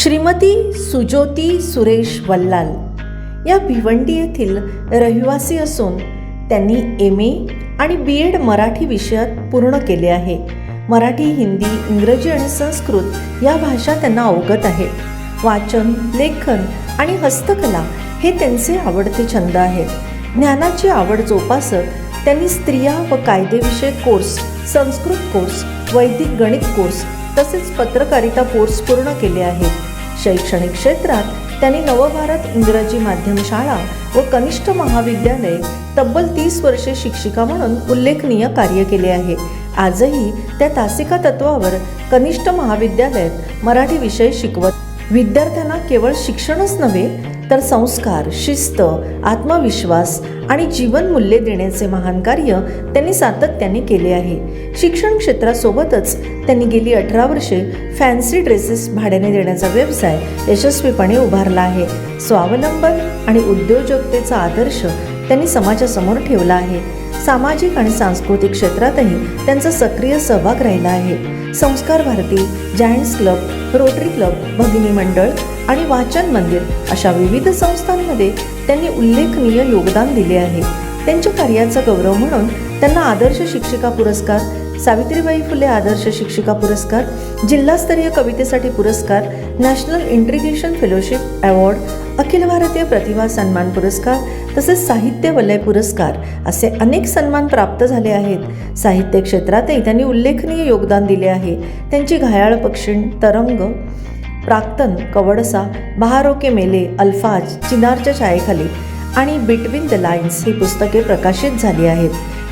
श्रीमती सुज्योती सुरेश वल्लाल या भिवंडी येथील रहिवासी असून त्यांनी MA आणि BEd मराठी विषयात पूर्ण केले आहे. मराठी, हिंदी, इंग्रजी आणि संस्कृत या भाषा त्यांना अवगत आहेत. वाचन, लेखन आणि हस्तकला हे त्यांचे आवडते छंद आहेत. ज्ञानाची आवड जोपासत त्यांनी स्त्रिया व कायदेविषयक कोर्स, संस्कृत कोर्स, वैदिक गणित कोर्स तसेच पत्रकारिता कोर्स पूर्ण केले आहेत. शैक्षणिक क्षेत्रात त्यांनी नवभारत इंग्रजी माध्यम शाळा व कनिष्ठ महाविद्यालय तब्बल 30 वर्षे शिक्षिका म्हणून उल्लेखनीय कार्य केले आहे. आजही त्या तासिका तत्वावर कनिष्ठ महाविद्यालयात मराठी विषय शिकवत विद्यार्थ्यांना केवळ शिक्षणच नव्हे तर संस्कार, शिस्त, आत्मविश्वास आणि जीवनमूल्ये देण्याचे महान कार्य त्यांनी सातत्याने केले आहे. शिक्षण क्षेत्रासोबतच त्यांनी गेली 18 वर्षे फॅन्सी ड्रेसेस भाड्याने देण्याचा व्यवसाय यशस्वीपणे उभारला आहे. स्वावलंबन आणि उद्योजकतेचा आदर्श त्यांनी समाजासमोर ठेवला आहे. सामाजिक आणि सांस्कृतिक क्षेत्रातही त्यांचा सक्रिय सहभाग राहिला आहे. Sanskar Bharati, Giants Club, Rotary Club, भगिनी मंडळ आणि वाचन मंदिर अशा विविध संस्थांमध्ये त्यांनी उल्लेखनीय योगदान दिले आहे. त्यांच्या कार्याचा गौरव म्हणून त्यांना आदर्श शिक्षिका पुरस्कार, सावित्रीबाई फुले आदर्श शिक्षिका पुरस्कार, जिल्हास्तरीय कवितेसाठी पुरस्कार, national integration fellowship award, Akhil Bharatiya प्रतिभा सन्मान पुरस्कार तसेच साहित्य वलय पुरस्कार असे अनेक सन्मान प्राप्त झाले आहेत. साहित्य क्षेत्रातही त्यांनी उल्लेखनीय योगदान दिले आहे. त्यांची घायाळ पक्षी, तरंग, प्राक्तन, कवडसा, बहारों के मेले, अल्फाज, चिनारच्या छायेखाली आणि बिटवीन द लाईन्स ही पुस्तके प्रकाशित झाली आहेत.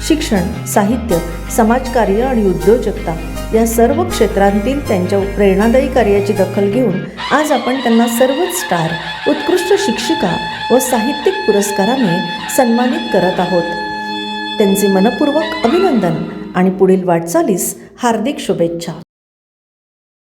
शिक्षण, साहित्य, समाजकार्य आणि उद्योजकता या सर्व क्षेत्रांतील त्यांच्या प्रेरणादायी कार्याची दखल घेऊन आज आपण त्यांना सर्वच स्टार, उत्कृष्ट शिक्षिका व साहित्यिक पुरस्काराने सन्मानित करत आहोत. त्यांचे मनपूर्वक अभिनंदन आणि पुढील वाटचालीस हार्दिक शुभेच्छा.